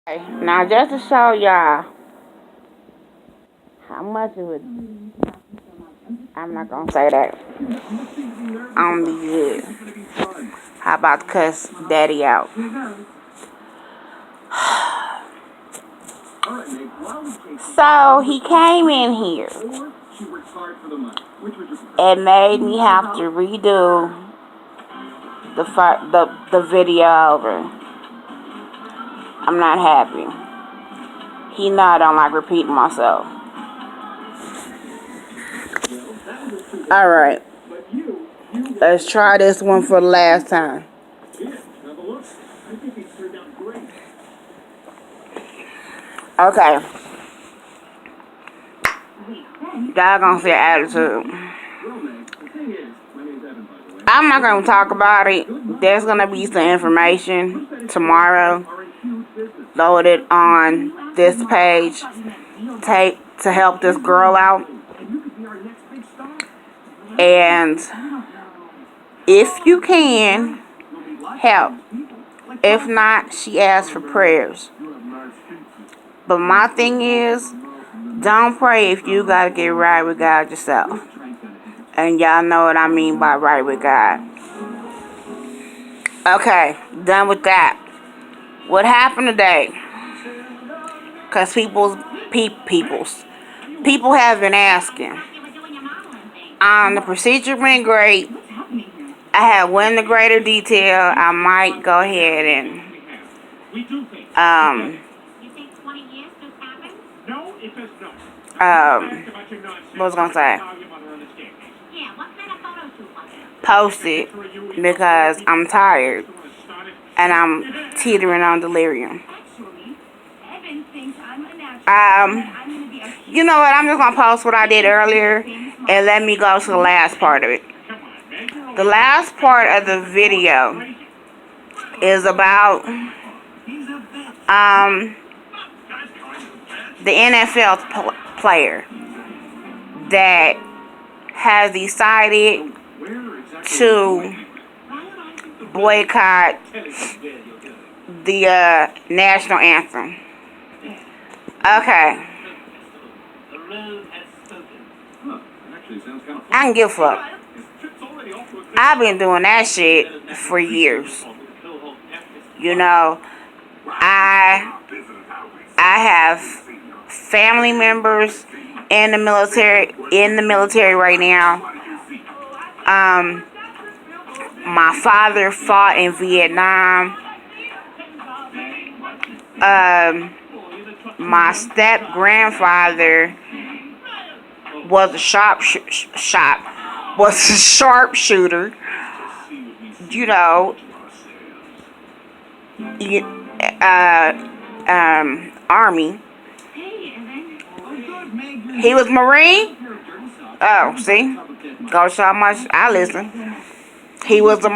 Okay, now just to show y'all how much it would, I'm not gonna say that. I'm be good. How about to cuss daddy out? So he came in here and made me have to redo the video over. I'm not happy. He know I don't like repeating myself. Alright. Let's try this one for the last time. Okay. Y'all gonna see attitude. I'm not gonna talk about it. There's gonna be some information tomorrow loaded on this page to help this girl out. And if you can, help. If not, she asks for prayers. But my thing is, don't pray if you gotta get right with God yourself. And y'all know what I mean by right with God. Okay, done with that. What happened today? Because people have been asking. The procedure went great. I had went into greater detail. I might go ahead and what was I gonna say? Post it because I'm tired and I'm teetering on delirium. You know what? I'm just gonna post what I did earlier and let me go to the last part of it. The last part of the video is about the NFL player that has decided to boycott the national anthem. Okay. I don't give a fuck. I've been doing that shit for years. You know, I have family members in the military right now. My father fought in Vietnam. My step grandfather was a sharpshooter. You know, Army. He was Marine. Oh, see, go show how much I listen. He was a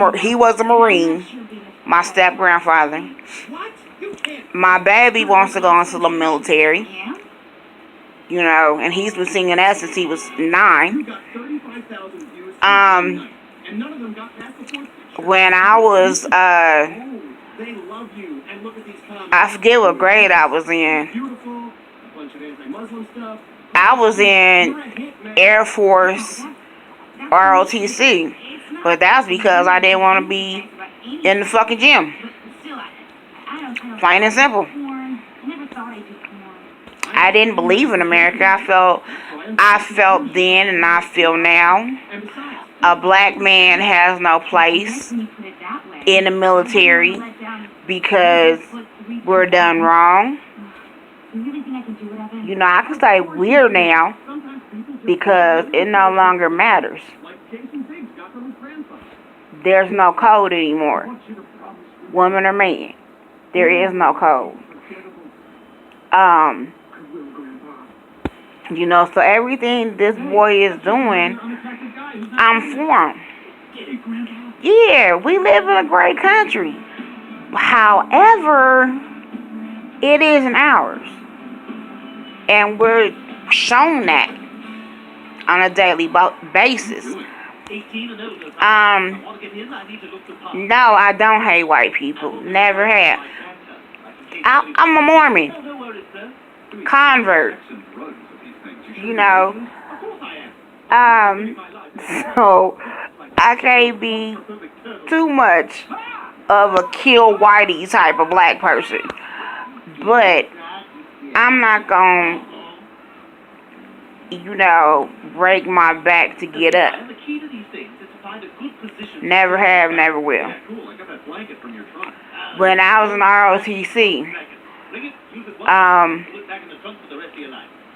Marine. My step grandfather. My baby wants to go into the military. You know, and he's been singing that since he was 9. When I was I forget what grade I was in. I was in Air Force ROTC, but that's because I didn't want to be in the fucking gym. Plain and simple. I didn't believe in America. I felt then and I feel now. A black man has no place in the military because we're done wrong. You know, I can say we're now because it no longer matters. There's no code anymore. Woman or man. There is no code. You know, so everything this boy is doing, I'm for him. Yeah, we live in a great country. However, it isn't ours. And we're shown that on a daily basis. No, I don't hate white people. Never have. I'm a Mormon convert, you know. Um, so I can't be too much of a kill whitey type of black person, but I'm not gonna, break my back to get up. Never have, never will. When I was in ROTC,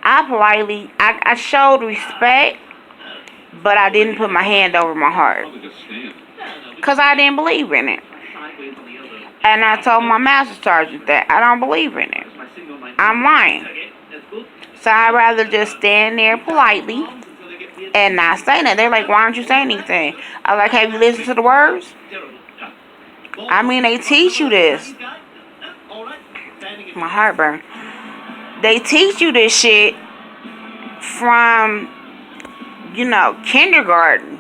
I showed respect, but I didn't put my hand over my heart. Because I didn't believe in it. And I told my master sergeant that I don't believe in it. I'm lying. So I'd rather just stand there politely and not say nothing. They're like, why don't you say anything? I was like, have you listened to the words? I mean, they teach you this. My heartburn. They teach you this shit from, kindergarten.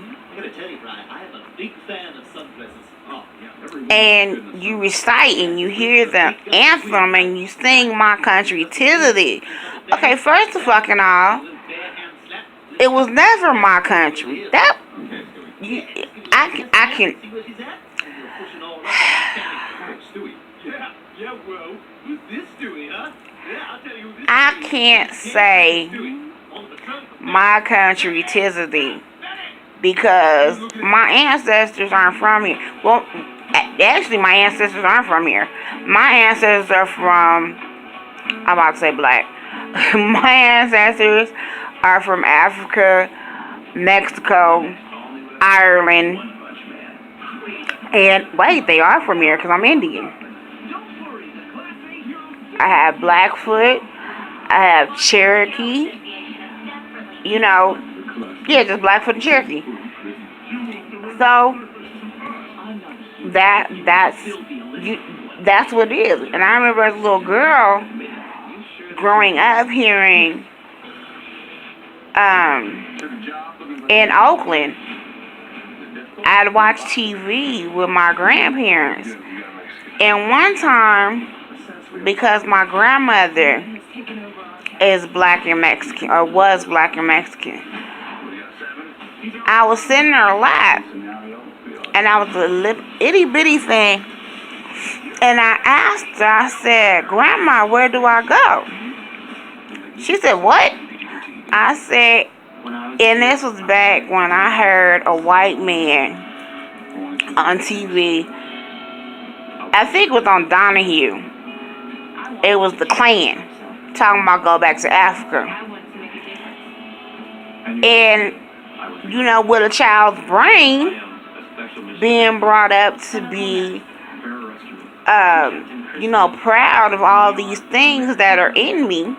And you recite and you hear the anthem and you sing My Country 'Tis of Thee. Okay, first of fucking all, it was never my country. I can't say my country 'tis of thee because my ancestors aren't from here. Well, actually, my ancestors aren't from here. My ancestors are from, I'm about to say black. My ancestors are from Africa, Mexico, Ireland, and wait, they are from here because I'm Indian. I have Blackfoot, I have Cherokee, just Blackfoot and Cherokee. So that's what it is. And I remember as a little girl growing up hearing in Oakland, I'd watch TV with my grandparents. And one time, because my grandmother is black and Mexican, or was black and Mexican, I was sitting in her lap, and I was a little itty bitty thing, and I asked her, I said, Grandma, where do I go? She said, what? I said, and this was back when I heard a white man on TV, I think it was on Donahue. It was the Klan, talking about go back to Africa. And, with a child's brain being brought up to be, proud of all these things that are in me,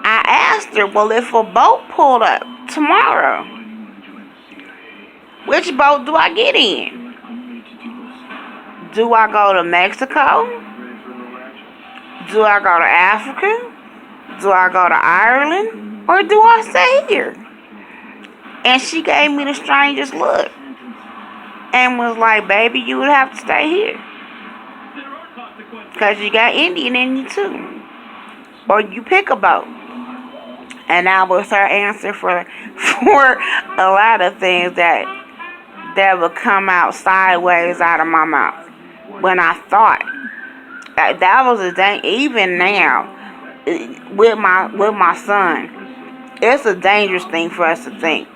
I asked her, well, if a boat pulled up tomorrow, which boat do I get in? Do I go to Mexico? Do I go to Africa? Do I go to Ireland? Or do I stay here? And she gave me the strangest look and was like, baby, you would have to stay here. Because you got Indian in you too. Or you pick a boat. And that was her answer for a lot of things that would come out sideways out of my mouth. When I thought that was a thing. Even now, with my son, it's a dangerous thing for us to think,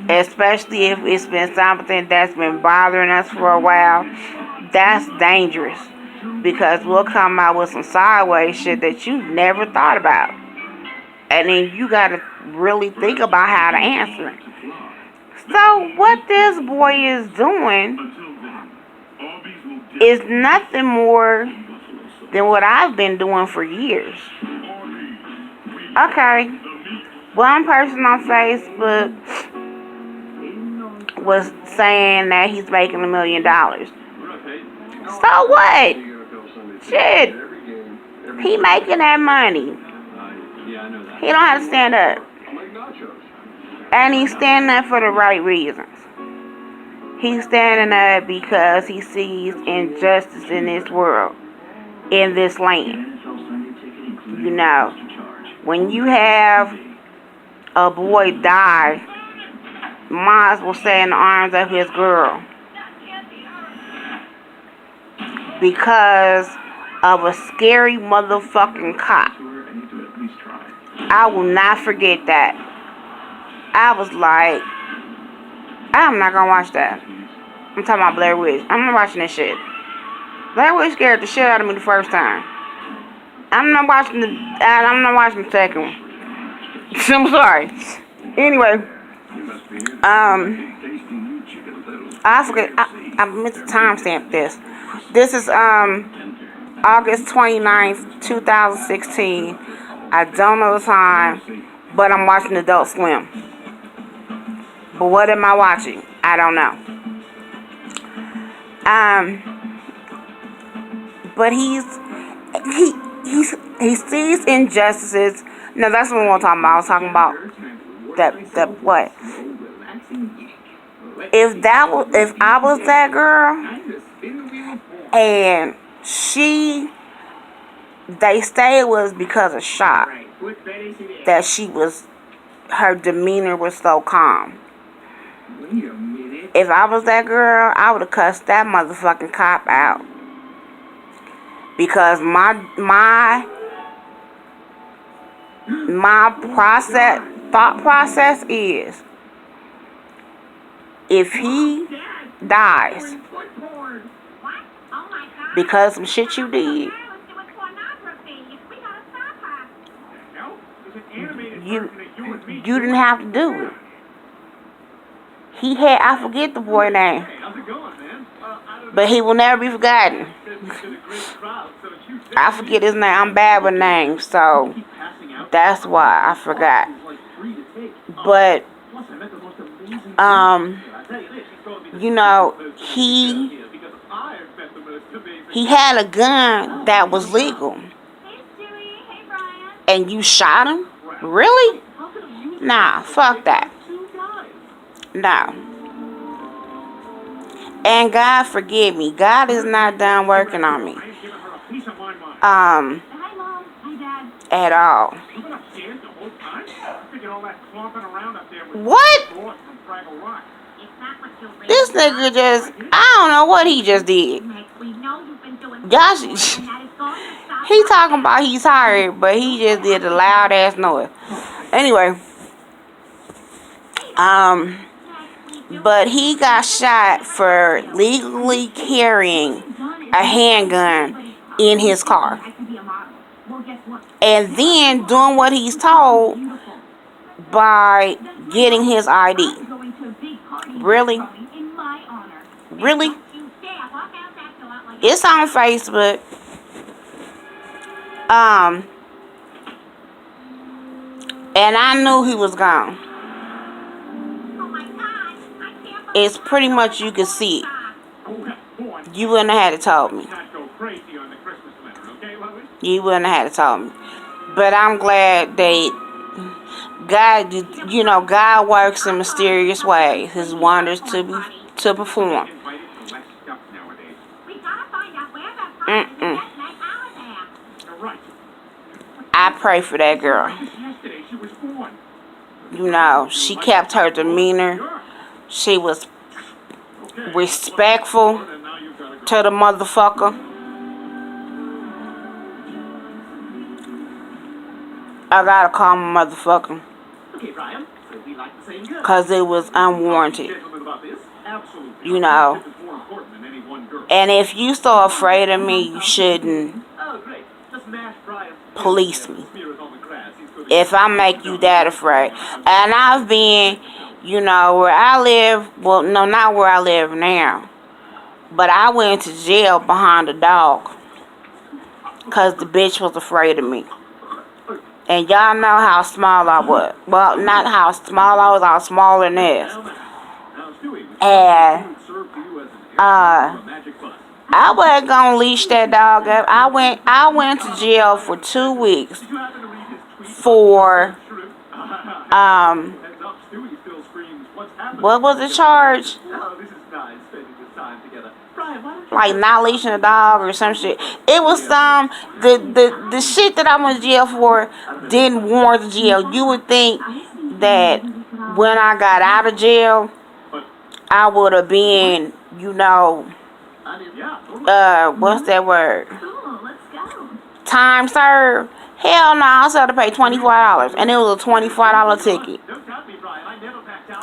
especially if it's been something that's been bothering us for a while. That's dangerous because we'll come out with some sideways shit that you never thought about, and then you gotta really think about how to answer it. So what this boy is doing is nothing more than what I've been doing for years. Okay, one person on Facebook was saying that he's making $1 million. So what? Shit, he making that money. He don't have to stand up. And he's standing up for the right reasons. He's standing up because he sees injustice in this world. in this land. You know, when you have a boy die, might as well stay in the arms of his girl. Because of a scary motherfucking cop. I will not forget that. I was like, I'm not gonna watch that. I'm talking about Blair Witch. I'm not watching this shit. Blair Witch scared the shit out of me the first time. I'm not watching the second one. I'm sorry. Anyway, I forget. I meant to timestamp this. This is August 29th, 2016. I don't know the time, but I'm watching Adult Swim. But what am I watching? I don't know. But he sees injustices. No, that's what we were talking about. I was talking about that what? If I was that girl, and they say it was because of shock that her demeanor was so calm. If I was that girl, I would have cussed that motherfucking cop out. Because my thought process is, if he dies because of some shit you did, you didn't have to do it. I forget the boy name, but he will never be forgotten. I forget his name. I'm bad with names, so that's why I forgot. But you know, he had a gun that was legal, and you shot him? Really? Nah, fuck that. No. And God forgive me. God is not done working on me. At all. What? This nigga I don't know what he just did. Gosh, he talking about he's tired, but he just did a loud ass noise. Anyway, but he got shot for legally carrying a handgun in his car. And then doing what he's told by getting his ID. Really? Really? It's on Facebook. And I knew he was gone. It's pretty much, you could see it. You wouldn't have had to told me. You wouldn't have had to told me. But I'm glad God works in mysterious ways. His wonders to perform. I pray for that girl. You know, she kept her demeanor. She was respectful to the motherfucker. I gotta call my motherfucker. Because it was unwarranted. You know. And if you so afraid of me, you shouldn't police me. If I make you that afraid. And I've been, you know, where I live. Well, no, not where I live now. But I went to jail behind a dog. Because the bitch was afraid of me. And y'all know how small I was. Well, not how small I was smaller than this. And I wasn't gonna leash that dog up. I went to jail for 2 weeks for what was the charge? like not leashing a dog or some shit. It was some the shit that I went to jail for didn't warrant the jail. You would think that when I got out of jail, I would have been, what's that word? Time served. Hell no, I still had to pay $24, and it was a $24 ticket.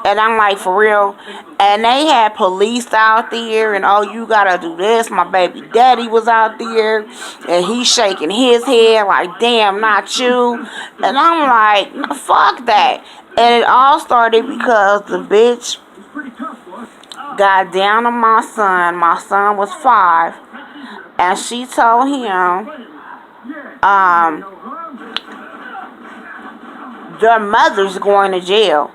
And I'm like, for real? And they had police out there, and oh, you gotta do this. My baby daddy was out there, and he's shaking his head like, damn, not you. And I'm like, no, fuck that. And it all started because the bitch got down on my son. My son was 5, and she told him, your mother's going to jail,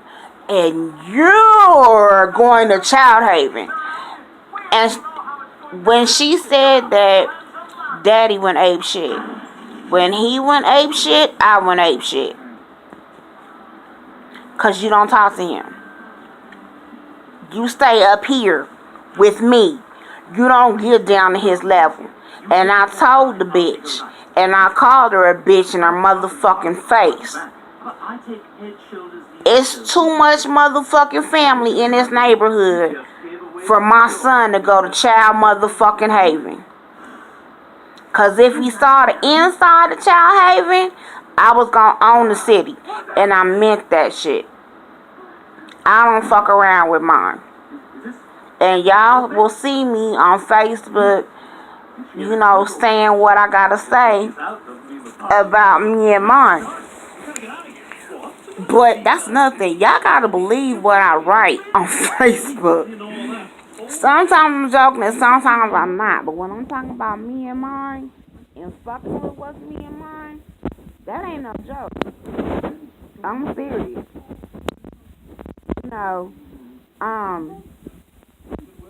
and you're going to child haven. And when she said that, daddy went ape shit. When he went ape shit, I went ape shit. Because you don't talk to him. You stay up here with me. You don't get down to his level. And I told the bitch, and I called her a bitch in her motherfucking face. It's too much motherfucking family in this neighborhood for my son to go to child motherfucking haven. Cause if he saw the inside of child haven, I was gonna own the city. And I meant that shit. I don't fuck around with mine. And y'all will see me on Facebook, saying what I gotta say about me and mine. But that's nothing. Y'all gotta believe what I write on Facebook. Sometimes I'm joking and sometimes I'm not. But when I'm talking about me and mine, and fucking with what's me and mine, that ain't no joke. I'm serious.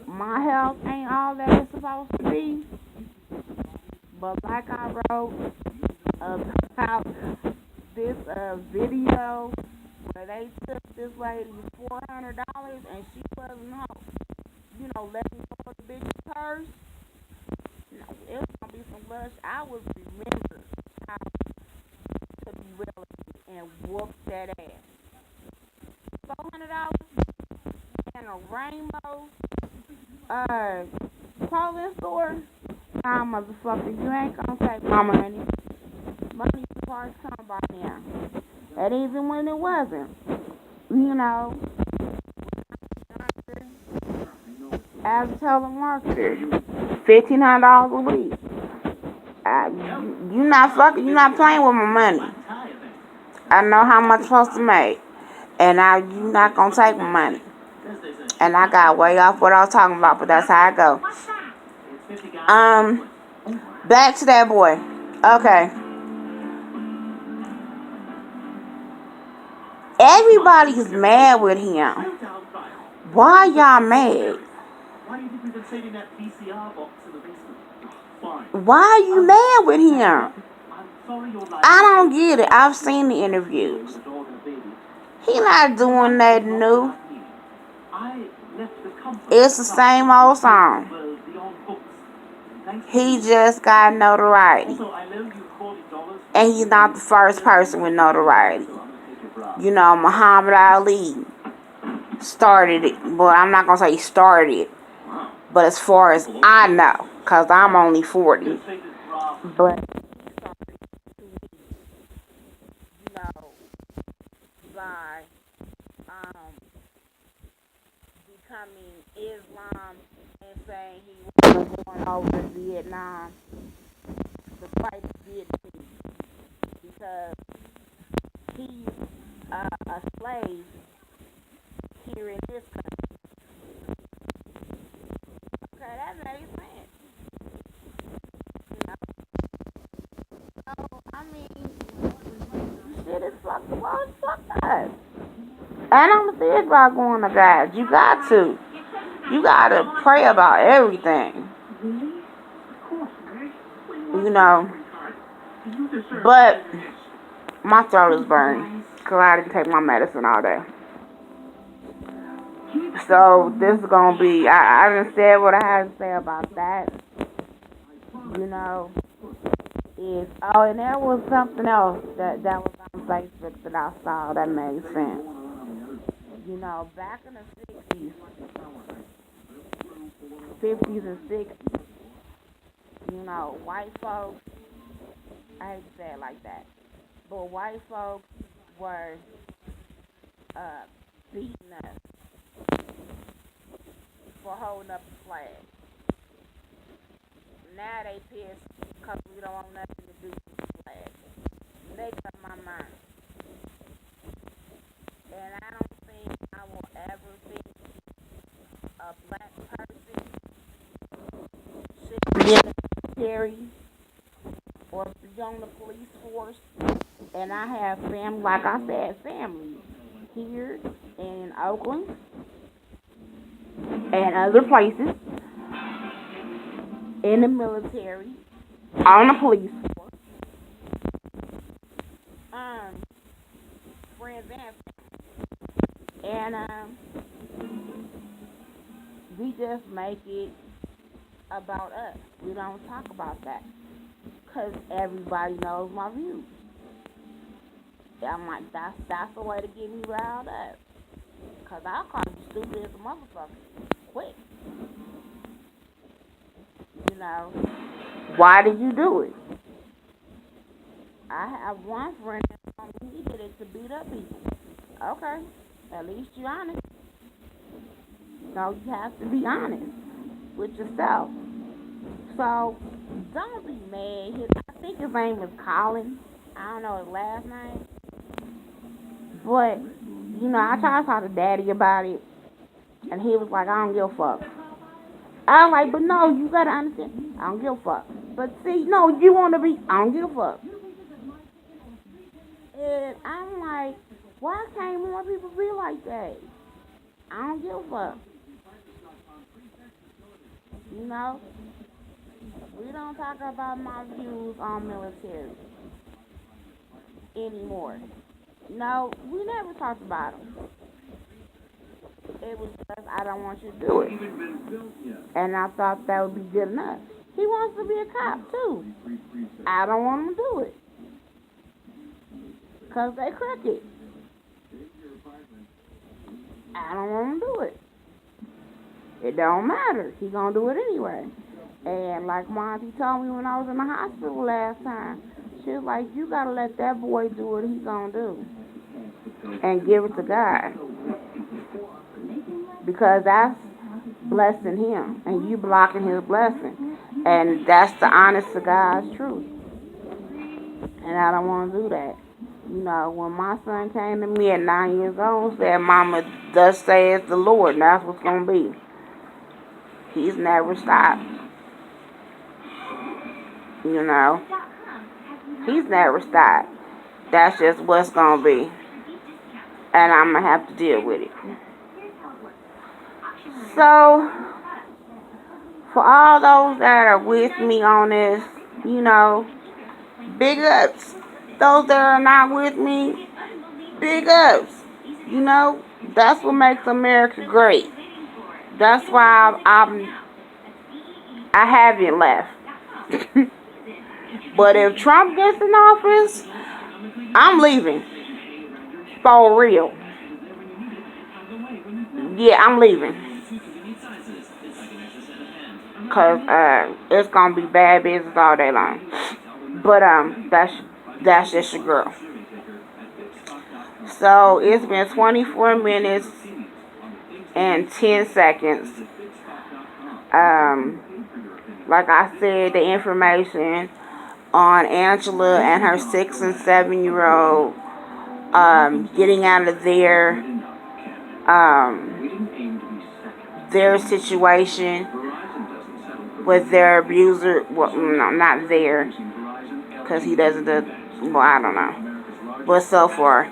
My health ain't all that it's supposed to be. But like I wrote about this video where they took this lady $400 and she wasn't home. Let me know the bitch's purse. It was gonna be some lush. I was remembered how to be relevant and whoop that ass. $400 and a rainbow clothing store. Nah, motherfucker, you ain't gonna take my money. Money's hard to come by now. And even when it wasn't, as a telemarketer, $1,500 a week. You're not playing with my money. I know how much I'm supposed to make, and you're not gonna take my money. And I got way off what I was talking about, but that's how I go. Back to that boy. Okay. Everybody's mad with him. Why y'all mad? Why are you mad with him? I don't get it. I've seen the interviews. He not doing nothing new. It's the same old song. He just got notoriety. And he's not the first person with notoriety. Muhammad Ali started it. Well, I'm not going to say he started it. But as far as I know, because I'm only 40. But, by becoming Islam and saying he was going over to Vietnam to fight the Vietnamese because he's a slave here in this country. Okay, that makes sense. So, I mean, shit is fucked. Well, it's fucked up. And I'm serious about going to God. You got to. You got to pray about everything. But my throat is burned because I didn't take my medicine all day. So this is going to be, I didn't say what I had to say about that. You know, is and there was something else that was on Facebook that I saw that made sense. You know, back in the 60s, 50s and 60s, you know, white folks, I hate to say it like that, but white folks were uh, beating us for holding up the flag. Now they pissed because we don't want nothing to do with the flag. They cut my mind. And I don't think I will ever see a black person should be in the military or be on the police force. And I have family, like I said, family here in Oakland and other places in the military, on the police force, friends and we just make it about us. We don't talk about that because everybody knows my views. I'm like, that's the way to get me riled up. Because I'll call you stupid as a motherfucker. Quick. You know, why did you do it? I have one friend that told me he did it to beat up people. Okay, at least you're honest. So you have to be honest with yourself. So don't be mad. I think his name was Colin. I don't know his last name. But, you know, I tried to talk to Daddy about it. And he was like, I don't give a fuck. I was like, but no, you gotta understand. I don't give a fuck. But see, no, you wanna be, I don't give a fuck. And I'm like, why can't more people be like that? I don't give a fuck. You know? We don't talk about my views on military anymore. No, we never talked about them. It was just, I don't want you to do it. And I thought that would be good enough. He wants to be a cop, too. I don't want him to do it. Because they crooked. I don't want him to do it. It don't matter. He gonna do it anyway. And like Monty told me when I was in the hospital last time, she was like, you gotta let that boy do what he gonna do. And give it to God. Because that's blessing him. And you blocking his blessing. And that's the honest to God's truth. And I don't want to do that. You know, when my son came to me at 9 years old and said, Mama, thus saith the Lord, and that's what's going to be. He's never stopped. You know, he's never stopped. That's just what's going to be. And I'm going to have to deal with it. So, for all those that are with me on this, you know, big ups. Those that are not with me, big ups. You know, that's what makes America great. That's why I haven't left. But if Trump gets in office, I'm leaving. For real. Yeah, I'm leaving. Because it's going to be bad business all day long. But that's just your girl. So it's been 24 minutes and 10 seconds. Like I said, the information on Angela and her 6 and 7 year old getting out of their situation with their abuser. Well, no, not there, because he doesn't do, well, I don't know. But so far,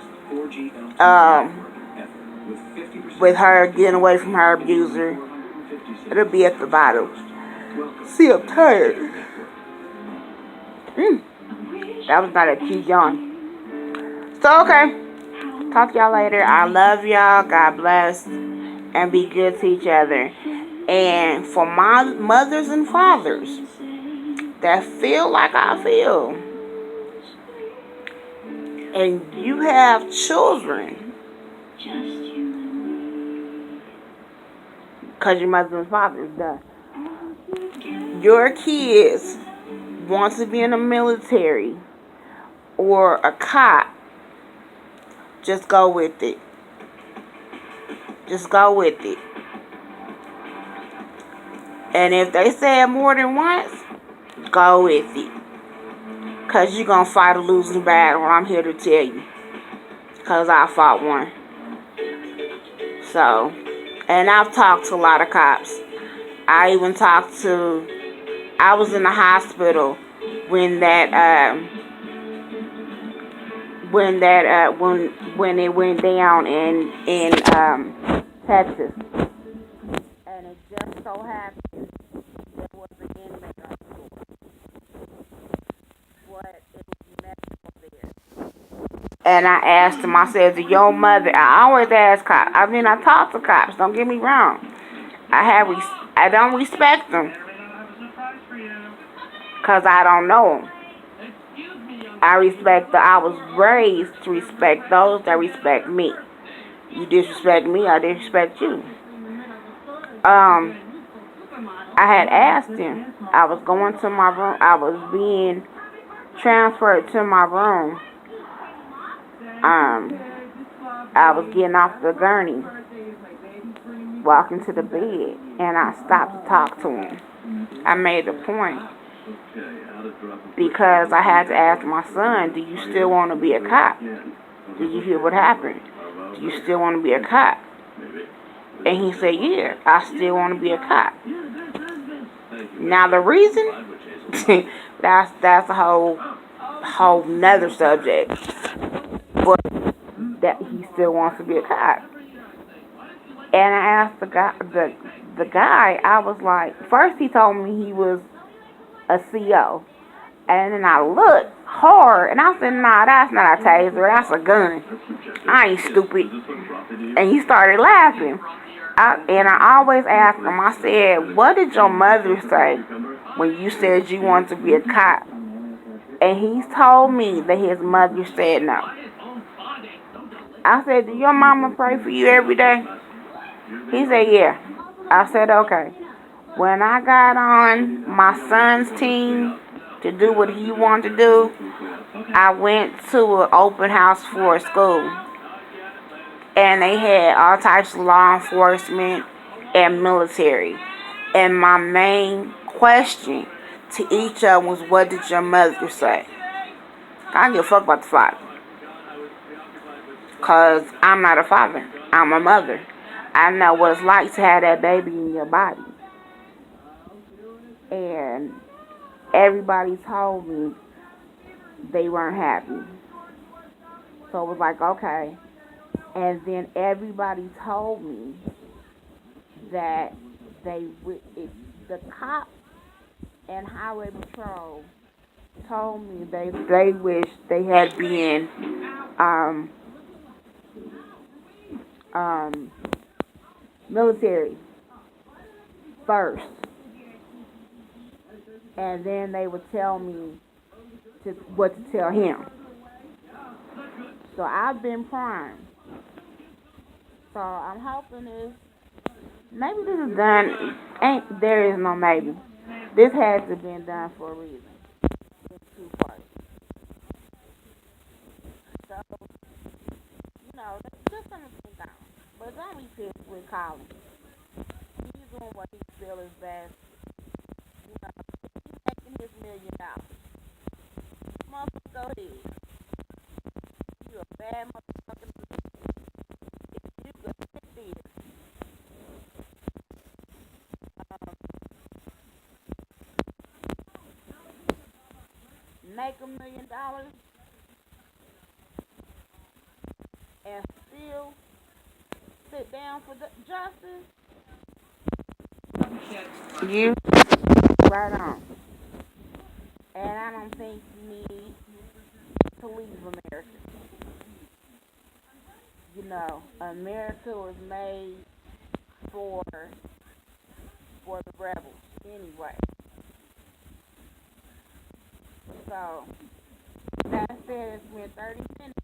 with her getting away from her abuser, it'll be at the bottom. See, I'm tired. That was not a cute yawn. So, okay. Talk to y'all later. I love y'all. God bless. And be good to each other. And for my mothers and fathers, that feel like I feel. And you have children. Because your mother and father is done. Your kids want to be in the military or a cop. Just go with it. Just go with it. And if they say it more than once, go with it. Because you're going to fight a losing battle. I'm here to tell you. Because I fought one. So, and I've talked to a lot of cops. I even talked to, I was in the hospital when it went down in Texas. And it just so happened there was an inmate on the floor. But it was medical there. And I asked him, I said, to your mother, I always ask cops. I mean, I talk to cops, don't get me wrong. I don't respect them. Because I don't know them. I was raised to respect those that respect me. You disrespect me, I disrespect you. I had asked him. I was going to my room. I was being transferred to my room. I was getting off the gurney, walking to the bed, and I stopped to talk to him. I made a point because I had to ask my son, do you still want to be a cop? Did you hear what happened? Do you still want to be a cop? And he said, yeah, I still want to be a cop. Now the reason, that's a whole nother subject. But that he still wants to be a cop. And I asked the guy, I was like, first he told me he was a CO. And then I looked hard, and I said, nah, that's not a taser, that's a gun. I ain't stupid. And he started laughing. And I always ask him, I said, what did your mother say when you said you wanted to be a cop? And he told me that his mother said no. I said, do your mama pray for you every day? He said, yeah. I said, okay. When I got on my son's team to do what he wanted to do, I went to an open house for a school. And they had all types of law enforcement and military. And my main question to each of them was, what did your mother say? I don't give a fuck about the father. Because I'm not a father. I'm a mother. I know what it's like to have that baby in your body. And everybody told me they weren't happy. So it was like, okay. And then everybody told me that the cops and highway patrol told me they wish they had been military first, and then they would tell me what to tell him. So I've been primed. So I'm hoping maybe this is done. There is no maybe. This has to be done for a reason. It's two parts. So, that's just something to think on. But don't be pissed with Colin. He's doing what he feels is best. He's making his $1 million. Motherfucker, go ahead. You a bad motherfucker. If you could sit there. Make $1 million and still sit down for the justice, you right on. And I don't think you need to leave America. America was made for the rebels anyway. So that said, it's been 30 minutes.